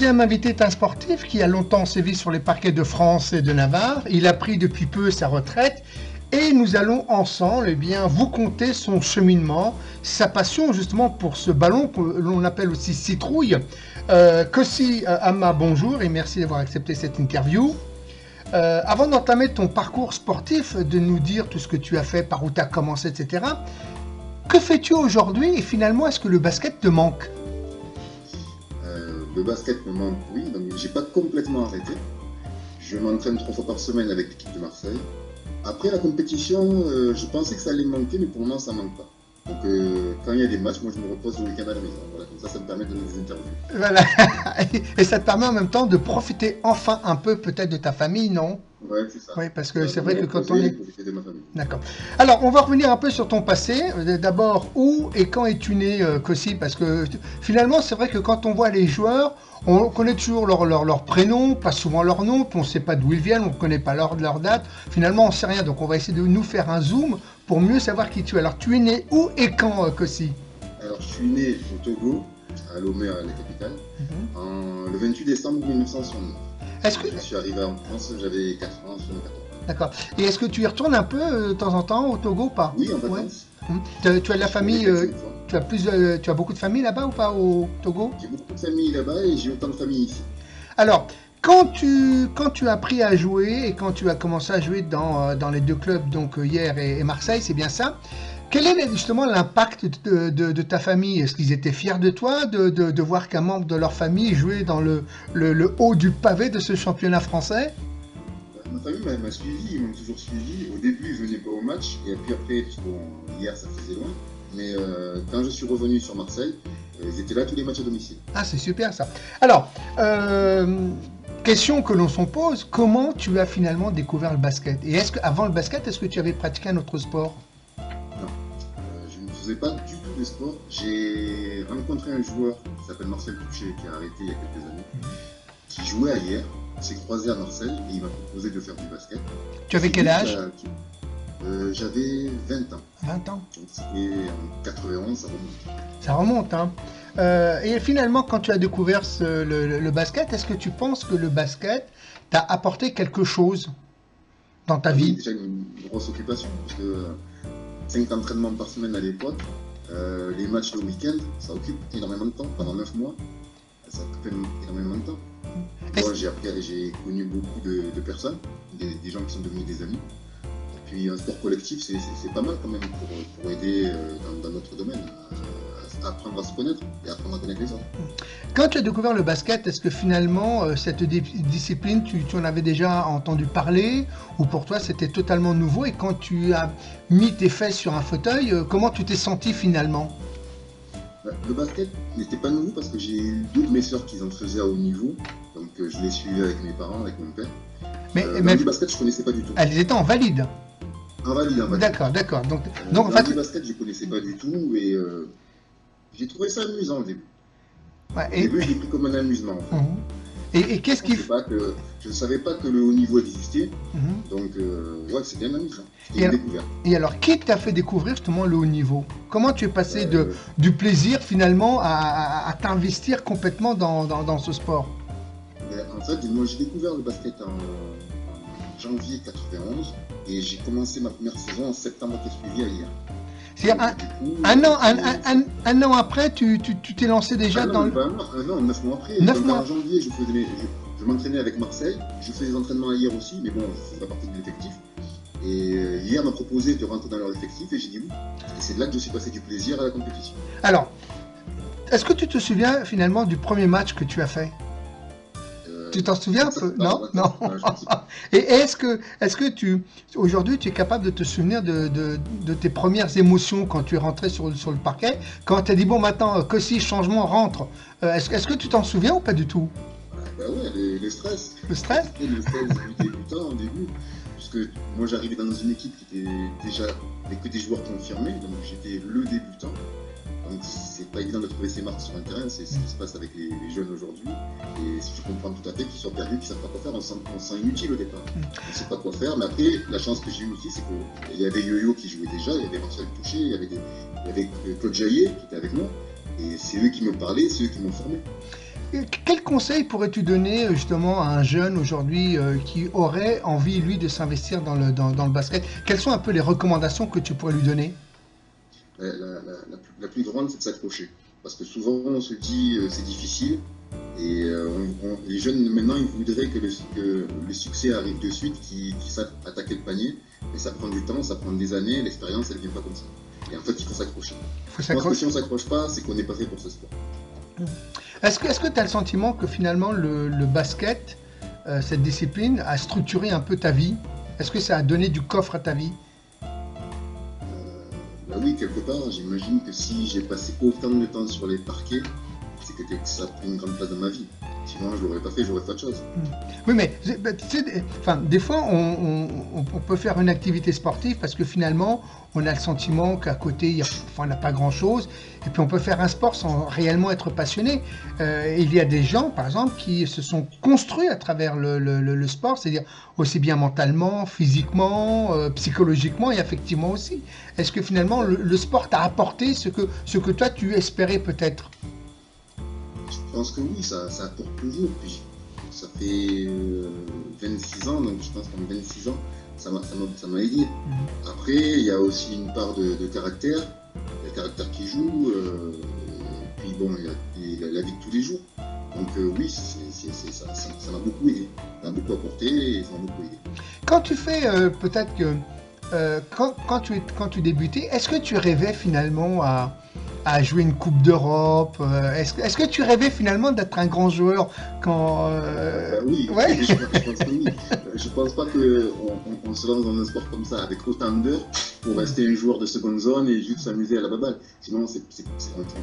deuxième invité est un sportif qui a longtemps sévi sur les parquets de France et de Navarre. Il a pris depuis peu sa retraite et nous allons ensemble vous conter son cheminement, sa passion justement pour ce ballon que l'on appelle aussi citrouille. Kossi Ama, bonjour et merci d'avoir accepté cette interview. Avant d'entamer ton parcours sportif, de nous dire tout ce que tu as fait, par où tu as commencé, etc. Que fais-tu aujourd'hui et finalement, est-ce que le basket te manque? Le basket me manque, oui, donc j'ai pas complètement arrêté. Je m'entraîne 3 fois par semaine avec l'équipe de Marseille. Après la compétition, je pensais que ça allait me manquer, mais pour le moment ça manque pas. Donc quand il y a des matchs, moi je me repose le week-end à la maison. Voilà, comme ça me permet de donner des interviews. Voilà. Et ça te permet en même temps de profiter enfin un peu peut-être de ta famille, non? Ouais, c'est ça. Oui, parce que c'est vrai que quand on est... Profiter de ma famille. D'accord. Alors, on va revenir un peu sur ton passé. D'abord, où et quand es-tu né, Kossi? Parce que finalement, c'est vrai que quand on voit les joueurs, on connaît toujours leur prénom, pas souvent leur nom, puis on ne sait pas d'où ils viennent, on ne connaît pas leur date. Finalement, on ne sait rien. Donc, on va essayer de nous faire un zoom pour mieux savoir qui tu es. Alors, tu es né où et quand, Kossi? Alors, je suis né au Togo, à Lomé, la capitale, le 28 décembre 1969. Est-ce que... Je suis arrivé en France, j'avais 4 ans, 74 ans. D'accord. Et est-ce que tu y retournes un peu de temps en temps au Togo ou pas? Oui, en vacances. Ouais. Tu as de la famille, tu as beaucoup de famille là-bas ou pas au Togo? J'ai beaucoup de famille là-bas et j'ai autant de famille ici. Alors, quand tu as appris à jouer et quand tu as commencé à jouer dans les deux clubs, donc hier et Marseille, c'est bien ça, quel est justement l'impact de ta famille? Est-ce qu'ils étaient fiers de toi de voir qu'un membre de leur famille jouait dans le haut du pavé de ce championnat français? Ma famille m'a suivi, ils m'ont toujours suivi. Au début, ils venaient pas au match, et puis après, bon, hier ça faisait loin. Mais quand je suis revenu sur Marseille, ils étaient là tous les matchs à domicile. Ah, c'est super ça. Alors, question que l'on se pose, comment tu as finalement découvert le basket? Et est-ce qu'avant le basket, est-ce que tu avais pratiqué un autre sport? Non, je ne faisais pas du tout de sport. J'ai rencontré un joueur qui s'appelle Marcel Touché, qui a arrêté il y a quelques années, qui jouait à hier. On s'est croisé à Marseille et il m'a proposé de faire du basket. Tu avais quel âge? J'avais 20 ans. 20 ans. Donc c'était en 91, ça remonte. Ça remonte, hein. Et finalement, quand tu as découvert le basket, est-ce que tu penses que le basket t'a apporté quelque chose dans ta vie? Déjà une grosse occupation, parce que 5 entraînements par semaine à l'époque, les matchs le week-end, ça occupe énormément de temps, pendant 9 mois, ça occupe énormément de temps. Moi, j'ai connu beaucoup de personnes, des gens qui sont devenus des amis. Et puis un sport collectif, c'est pas mal quand même pour aider dans notre domaine, à apprendre à se connaître et à apprendre à connaître les autres. Quand tu as découvert le basket, est-ce que finalement, cette discipline, tu en avais déjà entendu parler ou pour toi c'était totalement nouveau? Et quand tu as mis tes fesses sur un fauteuil, comment tu t'es senti finalement? Le basket n'était pas nouveau parce que j'ai eu 2 de mes sœurs qui en faisaient à haut niveau, donc je les suivais avec mes parents, avec mon père. Mais du basket, je connaissais pas du tout. Elles étaient en valide? En valide, en valide. D'accord, d'accord. Donc en fait, le basket, je connaissais pas du tout et j'ai trouvé ça amusant au début. Ouais, Au début, je l'ai pris comme un amusement. En fait. Et qu'est-ce qui... Je ne savais pas que le haut niveau existait, donc ouais, c'est bien amusant. C'était une découverte. Et alors, qui t'a fait découvrir justement le haut niveau? Comment tu es passé du plaisir finalement à t'investir complètement dans ce sport? En fait, moi j'ai découvert le basket en janvier 91 et j'ai commencé ma première saison en septembre qui a suivi à hier. C'est-à-dire un an après, tu t'es lancé déjà dans le... Un an, 9 mois après. 9 mois. En janvier, je m'entraînais avec Marseille, je faisais des entraînements à hier aussi, mais bon, ça fait pas partie de l'effectif. Et hier m'a proposé de rentrer dans leur effectif et j'ai dit oui. Et c'est là que je suis passé du plaisir à la compétition. Alors, est-ce que tu te souviens finalement du premier match que tu as fait? Tu t'en souviens un peu? Non, non. Et est-ce que aujourd'hui, tu es capable de te souvenir de tes premières émotions quand tu es rentré sur le parquet? Quand tu as dit, bon, maintenant, Kossi, changement, rentre. Est-ce que tu t'en souviens ou pas du tout? Bah ouais, les stress. Le stress? Le stress du débutant au début. Parce que moi, j'arrivais dans une équipe qui était déjà avec que des joueurs confirmés, donc j'étais le débutant. Donc c'est pas évident de trouver ses marques sur un terrain, c'est ce qui se passe avec les jeunes aujourd'hui. Et je comprends tout à fait qu'ils soient perdus, qu'ils ne savent pas quoi faire, on se sent inutile au départ. On ne sait pas quoi faire, mais après, la chance que j'ai eue aussi, c'est qu'il y avait Yo-Yo qui jouait déjà, il y avait Marcel Touché, il y avait Claude Jaillet qui était avec moi. Et c'est eux qui me parlaient, c'est eux qui m'ont formé. Quel conseil pourrais-tu donner justement à un jeune aujourd'hui qui aurait envie, lui, de s'investir dans le basket? Quelles sont un peu les recommandations que tu pourrais lui donner? La plus grande, c'est de s'accrocher. Parce que souvent, on se dit c'est difficile. Et les jeunes, maintenant, ils voudraient que le succès arrive de suite, qu'ils savent attaquer le panier. Mais ça prend du temps, ça prend des années. L'expérience, elle ne vient pas comme ça. Et en fait, il faut s'accrocher. Je pense que si on ne s'accroche pas, c'est qu'on n'est pas fait pour ce sport. Est-ce que tu as le sentiment que finalement le basket, cette discipline, a structuré un peu ta vie? Est-ce que ça a donné du coffre à ta vie? Bah oui, quelque part, j'imagine que si j'ai passé autant de temps sur les parquets, c'est que ça a pris une grande place dans ma vie. Sinon, je l'aurais pas fait, j'aurais fait autre chose. Oui, mais tu sais, enfin, des fois, on peut faire une activité sportive parce que finalement, on a le sentiment qu'à côté, on n'a pas grand-chose. Et puis, on peut faire un sport sans réellement être passionné. Il y a des gens, par exemple, qui se sont construits à travers le sport, c'est-à-dire aussi bien mentalement, physiquement, psychologiquement et affectivement aussi. Est-ce que finalement, le sport t'a apporté ce que toi, tu espérais peut-être? Je pense que oui, ça apporte toujours. Puis, ça fait 26 ans, donc je pense qu'en 26 ans, ça m'a aidé. Après, il y a aussi une part de caractère, il y a le caractère qui joue, et puis bon, il y a la vie de tous les jours. Donc oui, ça m'a beaucoup aidé, ça m'a beaucoup apporté et ça m'a beaucoup aidé. Quand tu fais, peut-être que, quand tu débutais, est-ce que tu rêvais finalement à jouer une Coupe d'Europe? Est-ce que tu rêvais finalement d'être un grand joueur quand... Oui, Ouais. je pense que oui. Je pense pas qu'on se lance dans un sport comme ça avec autant d'heures pour rester un joueur de seconde zone et juste s'amuser à la baballe. Sinon, on ne fait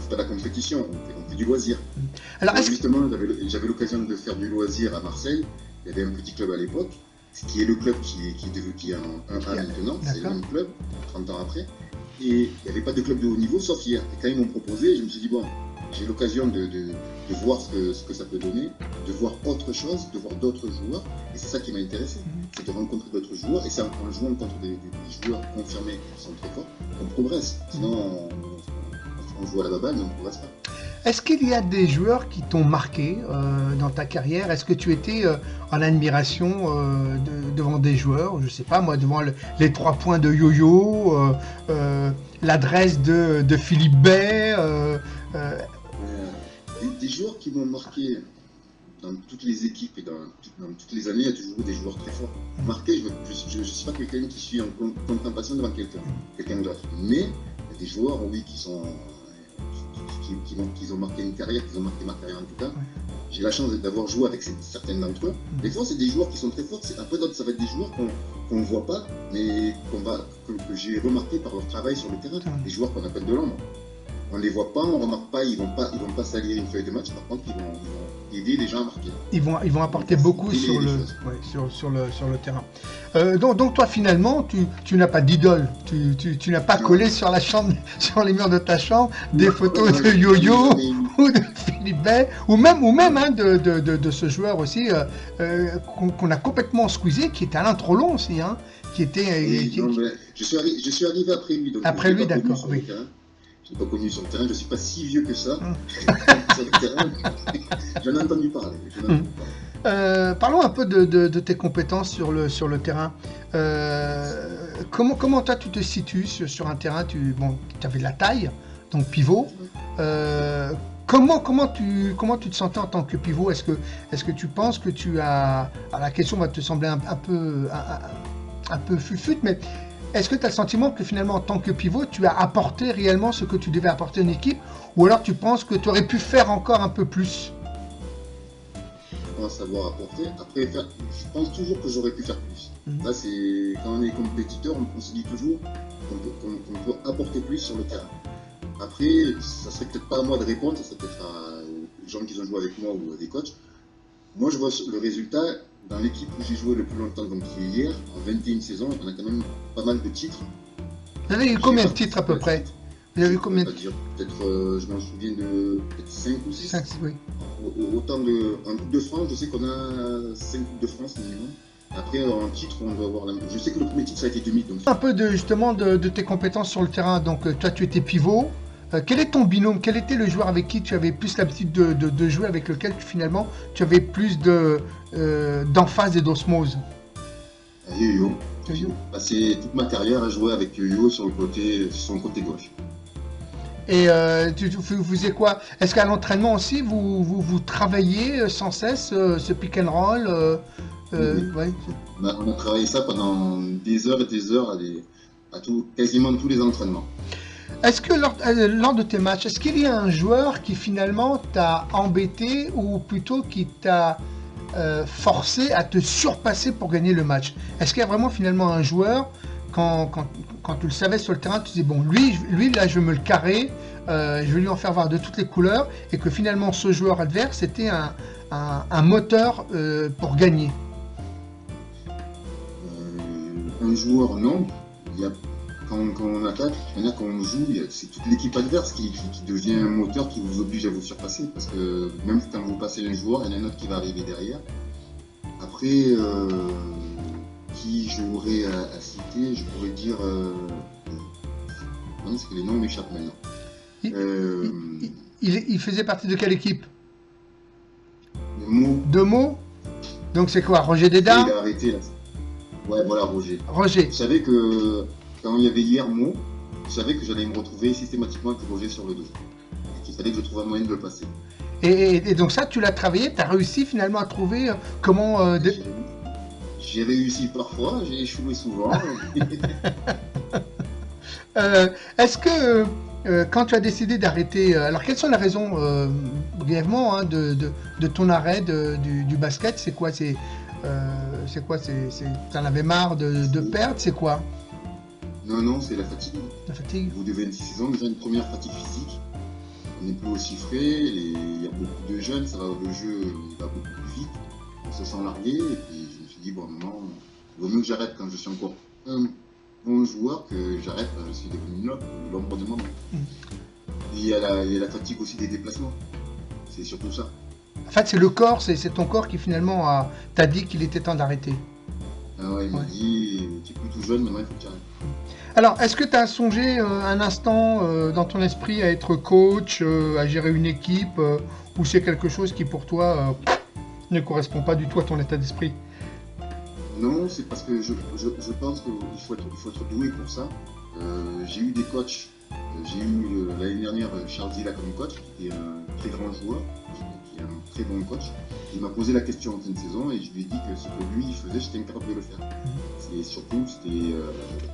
pas la compétition, on fait du loisir. Alors, Justement, j'avais l'occasion de faire du loisir à Marseille. Il y avait un petit club à l'époque, qui est le club qui est en 1A maintenant, c'est le même club, 30 ans après. Et il n'y avait pas de club de haut niveau, sauf hier. Et quand ils m'ont proposé, je me suis dit, bon, j'ai l'occasion de voir ce que ça peut donner, de voir autre chose, de voir d'autres joueurs. Et c'est ça qui m'a intéressé, c'est de rencontrer d'autres joueurs. Et c'est en jouant contre des joueurs confirmés qui sont très forts qu'on progresse. Sinon, on joue à la baballe, mais on ne progresse pas. est-ce qu'il y a des joueurs qui t'ont marqué dans ta carrière? Est-ce que tu étais en admiration devant des joueurs? Je ne sais pas, moi, devant les 3 points de Yo-Yo, l'adresse de Philippe Bay. Des joueurs qui m'ont marqué dans toutes les équipes et dans toutes les années, il y a toujours des joueurs très forts. Marqué, je ne suis pas quelqu'un qui suis en contemplation devant quelqu'un d'autre. Mais il y a des joueurs, oui, qui ont marqué une carrière, qui ont marqué ma carrière en tout cas. J'ai la chance d'avoir joué avec certains d'entre eux. Des fois, c'est des joueurs qui sont très forts. Après, d'autres, ça va être des joueurs qu'on ne voit pas, mais que j'ai remarqué par leur travail sur le terrain. Des joueurs qu'on appelle de l'ombre. On ne les voit pas, on ne remarque pas, ils vont pas salir une feuille de match. Par contre, ils vont aider les gens à marquer. Ils vont apporter beaucoup sur le terrain. Donc toi, finalement, tu n'as pas d'idole. Tu n'as pas collé sur sur les murs de ta chambre des photos de Yo-Yo ou de Philippe Bay, ou même hein, de ce joueur aussi qu'on a complètement squeezé, qui était Alain Trollon aussi, hein, qui était... Je suis arrivé après lui. Donc après lui, d'accord, oui. Je ne l'ai pas connu sur le terrain, je ne suis pas si vieux que ça. Sur le terrain, j'en ai entendu parler. Parlons un peu de tes compétences sur le terrain. Comment toi tu te situes sur un terrain? Tu avais de la taille, donc pivot. Comment tu te sentais en tant que pivot? Est-ce que tu penses que tu as... Alors, la question va te sembler un peu fufute, mais est-ce que tu as le sentiment que finalement en tant que pivot, tu as apporté réellement ce que tu devais apporter à une équipe, ou alors tu penses que tu aurais pu faire encore un peu plus? Je pense savoir apporter. Après, je pense toujours que j'aurais pu faire plus. Là, c'est quand on est compétiteur, on se dit toujours qu'on peut apporter plus sur le terrain. Après, ça serait peut-être pas à moi de répondre, ça serait peut-être aux gens qui ont joué avec moi ou à des coachs. Moi, je vois le résultat dans l'équipe où j'ai joué le plus longtemps, donc qui est hier, en 21 saisons, on a quand même pas mal de titres. Vous avez eu combien de titres à peu près? Vous avez eu combien de titres? Peut-être, je m'en souviens de peut-être 5 ou 6. 5, oui. Autant en Coupe de France, je sais qu'on a 5 Coupes de France minimum. Après, en titre, on doit avoir la même. Je sais que le premier titre, ça a été 2000. Donc... Un peu justement de tes compétences sur le terrain. Donc, toi, tu étais pivot. quel est ton binôme? Quel était le joueur avec qui tu avais plus l'habitude de jouer, avec lequel finalement tu avais plus d'emphase et d'osmose? Yo-Yo. Yo-Yo. J'ai passé toute ma carrière à jouer avec Yo-Yo sur son côté gauche. Et vous faisiez quoi? Est-ce qu'à l'entraînement aussi, vous travaillez sans cesse ce pick and roll Oui. ouais. On a travaillé ça pendant des heures et des heures quasiment tous les entraînements. Est-ce que lors de tes matchs, est-ce qu'il y a un joueur qui finalement t'a embêté ou plutôt qui t'a forcé à te surpasser pour gagner le match? Est-ce qu'il y a vraiment finalement un joueur, quand tu le savais sur le terrain, tu disais bon, lui là je vais me le carrer, je vais lui en faire voir de toutes les couleurs, et que finalement ce joueur adverse était un moteur pour gagner? Un joueur, non. Il y a, quand on attaque, quand on joue, c'est toute l'équipe adverse qui devient un moteur qui vous oblige à vous surpasser. Parce que même quand vous passez un joueur, il y en a un autre qui va arriver derrière. Après, qui j'aurais à citer, je pourrais dire. Non, parce que les noms m'échappent maintenant. Il faisait partie de quelle équipe? Mo. De Meaux? Donc c'est quoi, Roger Dédard? Il a arrêté là. Ouais, voilà, Roger. Roger. Je savais que quand il y avait hier Mo, je savais que j'allais me retrouver systématiquement avec Roger sur le dos. Il fallait que je trouve un moyen de le passer. Et donc ça, tu l'as travaillé, tu as réussi finalement à trouver comment... J'ai réussi parfois, j'ai échoué souvent. Est-ce que quand tu as décidé d'arrêter... alors quelles sont les raisons, brièvement, hein, de ton arrêt du basket? C'est quoi? T'en avais marre de perdre? C'est quoi? Non, c'est la fatigue. La fatigue? Au bout de 26 ans, déjà une première fatigue physique. On n'est plus aussi frais, il y a beaucoup de jeunes, le jeu il va beaucoup plus vite. On se sent largué, et puis je me suis dit, bon, maintenant, il vaut mieux que j'arrête quand je suis encore un bon joueur que j'arrête quand je suis devenu l'ombre de moment. Et il y a la fatigue aussi des déplacements. C'est surtout ça. En fait, c'est le corps, c'est ton corps qui finalement t'a dit qu'il était temps d'arrêter. Ah ouais, il m'a dit, tu es plus tout jeune, maintenant il faut que tu arrêtes. Alors, est-ce que tu as songé un instant dans ton esprit à être coach, à gérer une équipe, ou c'est quelque chose qui pour toi ne correspond pas du tout à ton état d'esprit? Non, c'est parce que je pense qu'il faut être doué pour ça. J'ai eu des coachs. J'ai eu l'année dernière Charles Zilla comme coach, qui est un très grand joueur, qui est un très bon coach. Il m'a posé la question en fin de saison et je lui ai dit que ce que lui il faisait, j'étais incapable de le faire. Et surtout, c'était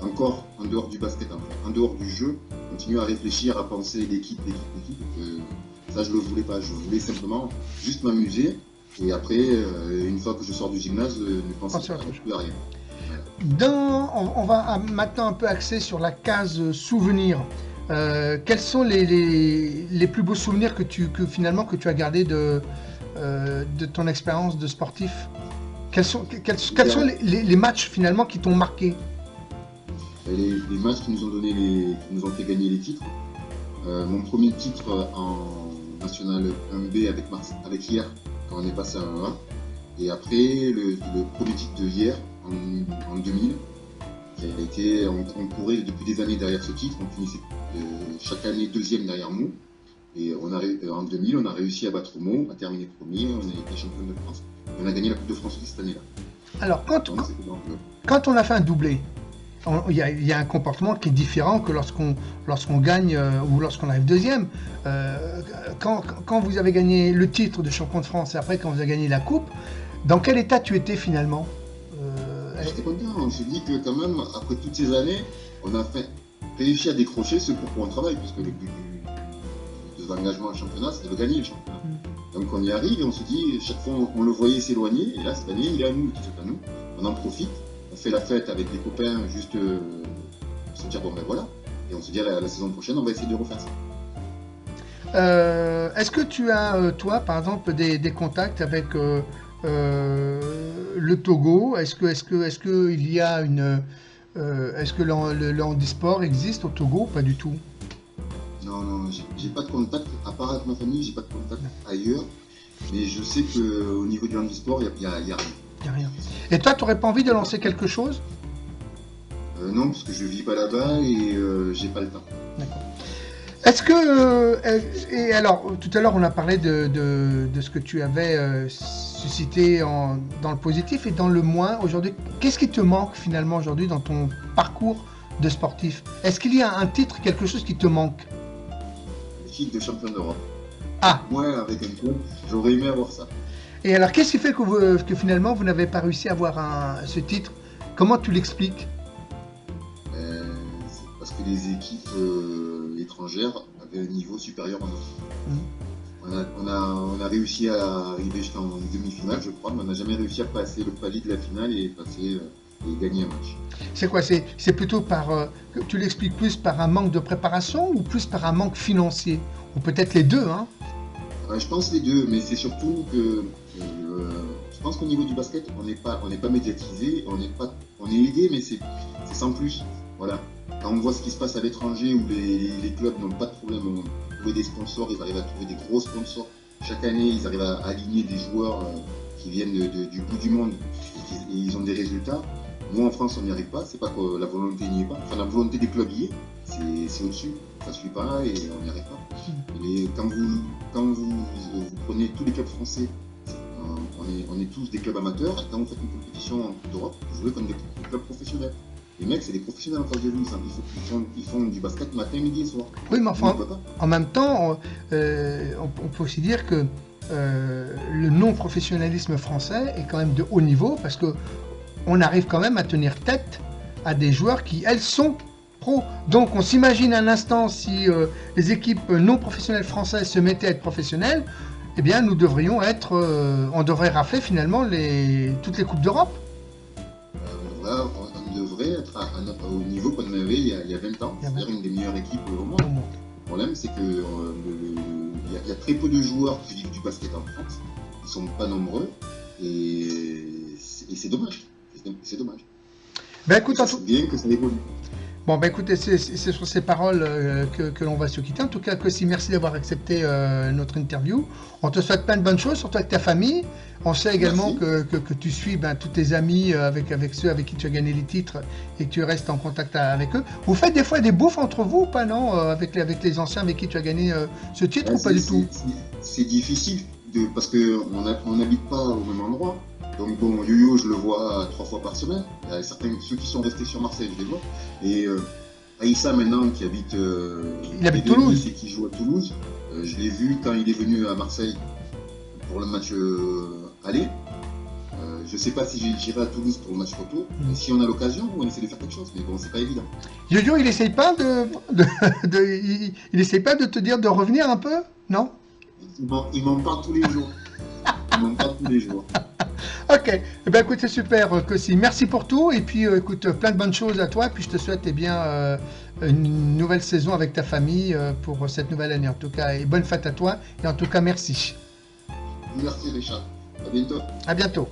encore en dehors du basket, en dehors du jeu, continuer à réfléchir, à penser l'équipe. Ça, je ne le voulais pas. Je voulais simplement juste m'amuser. Et après, une fois que je sors du gymnase, ne penser plus à rien. Voilà. On va maintenant un peu axer sur la case souvenirs. Quels sont les plus beaux souvenirs que tu as gardés de ton expérience de sportif? Quels sont les matchs finalement qui t'ont marqué? Les matchs qui nous ont fait gagner les titres. Mon premier titre en National 1B avec hier, quand on est passé à 1A. Et après, le premier titre de hier, en 2000, qui a été, on courait depuis des années derrière ce titre, on finissait chaque année deuxième derrière Meaux. Et en 2000, on a réussi à battre Meaux, à terminer premier, on a été champion de France. Et on a gagné la Coupe de France aussi cette année-là. Alors, quand on a fait un doublé, il y a un comportement qui est différent que lorsqu'on gagne ou lorsqu'on arrive deuxième. Quand vous avez gagné le titre de champion de France et après quand vous avez gagné la coupe, dans quel état tu étais finalement? J'étais content, on s'est dit que quand même, après toutes ces années, on a réussi à décrocher ce pour quoi on travaille, puisque le but de l'engagement au championnat, c'était de gagner le championnat. Donc on y arrive et on se dit, chaque fois on le voyait s'éloigner, et là cette année il est à nous, c'est à nous, on en profite. On fait la fête avec les copains, juste se dire bon ben voilà, et on se dit la saison prochaine on va essayer de refaire ça. Est-ce que tu as, toi par exemple, des contacts avec le Togo? Est-ce que il y a est-ce que le handisport existe au Togo? Pas du tout. Non, j'ai pas de contact, à part avec ma famille, j'ai pas de contact ailleurs, mais je sais qu'au niveau du handisport, il y a rien. Il y a rien. Et toi, tu n'aurais pas envie de lancer quelque chose? Non, parce que je vis pas là-bas et j'ai pas le temps. D'accord. Est-ce que... et alors, tout à l'heure, on a parlé de ce que tu avais suscité dans le positif et dans le moins aujourd'hui. Qu'est-ce qui te manque finalement aujourd'hui dans ton parcours de sportif? Est-ce qu'il y a un titre, quelque chose qui te manque? Le titre de champion d'Europe. Ah, Moi, avec un club, j'aurais aimé avoir ça. et alors qu'est-ce qui fait que finalement vous n'avez pas réussi à avoir ce titre? Comment tu l'expliques? C'est parce que les équipes étrangères avaient un niveau supérieur au nôtre. Mhm. On a réussi à arriver jusqu'en demi-finale, je crois, mais on n'a jamais réussi à passer le palier de la finale et et gagner un match. C'est quoi? C'est plutôt par... que tu l'expliques plus par un manque de préparation ou plus par un manque financier? Ou peut-être les deux, hein? Je pense les deux, mais c'est surtout que je pense qu'au niveau du basket, on n'est pas médiatisé, on est aidé, mais c'est sans plus. Voilà. Quand on voit ce qui se passe à l'étranger où les clubs n'ont pas de problème à trouver des sponsors, ils arrivent à trouver des gros sponsors. Chaque année, ils arrivent à aligner des joueurs qui viennent du bout du monde et ils ont des résultats. Nous en France, on n'y arrive pas. C'est pas que la volonté n'y est pas. Enfin, la volonté des clubs y est. C'est au-dessus. Ça ne suit pas et on n'y arrive pas. Et vous prenez tous les clubs français, on est tous des clubs amateurs. Et quand vous faites une compétition en Coupe d'Europe, vous jouez comme des clubs professionnels. Les mecs, c'est des professionnels en face de vous. Ils font du basket matin, midi et soir. Oui, mais Nous, on enfin, peut pas. en même temps, on peut aussi dire que le non-professionnalisme français est quand même de haut niveau parce que on arrive quand même à tenir tête à des joueurs qui, elles, sont pros. Donc, on s'imagine un instant si les équipes non professionnelles françaises se mettaient à être professionnelles, eh bien, nous devrions être, on devrait rafler finalement toutes les coupes d'Europe. On devrait être au niveau qu'on avait il y a 20 ans, Il y a 20 c'est-à-dire une des meilleures équipes au monde. au monde. Le problème, c'est que il y a très peu de joueurs qui vivent du basket en France. Ils sont pas nombreux et c'est dommage. C'est dommage. Ben Et écoute, ça serait bien que ça évolue. bon, bah écoutez, c'est sur ces paroles que l'on va se quitter. En tout cas, Kossi, merci d'avoir accepté notre interview. On te souhaite plein de bonnes choses, surtout avec ta famille. On sait également Merci. que tu suis tous tes amis avec ceux avec qui tu as gagné les titres et que tu restes en contact avec eux. Vous faites des fois des bouffes entre vous ou pas, non avec les anciens avec qui tu as gagné ce titre ou pas du tout? C'est difficile parce qu'on n'habite pas au même endroit. Donc bon, Yo-Yo, je le vois 3 fois par semaine. Il y a ceux qui sont restés sur Marseille, je les vois. Et Aïssa maintenant qui habite Il habite près de Toulouse. Nice et qui joue à Toulouse, je l'ai vu quand il est venu à Marseille pour le match aller. Je sais pas si j'irai à Toulouse pour le match retour. Mais si on a l'occasion, on essaie de faire quelque chose. Mais bon, c'est pas évident. Yo-Yo, il essaye pas il essaye pas de te dire de revenir un peu, non? Il m'en parle tous les jours. Il m'en parle tous les jours. Ok, eh ben, écoute, c'est super, Kossi. Merci pour tout. Et puis, écoute, plein de bonnes choses à toi. Puis, je te souhaite eh bien, une nouvelle saison avec ta famille pour cette nouvelle année, en tout cas. Et bonne fête à toi. Et en tout cas, merci. Merci Richard. À bientôt. À bientôt.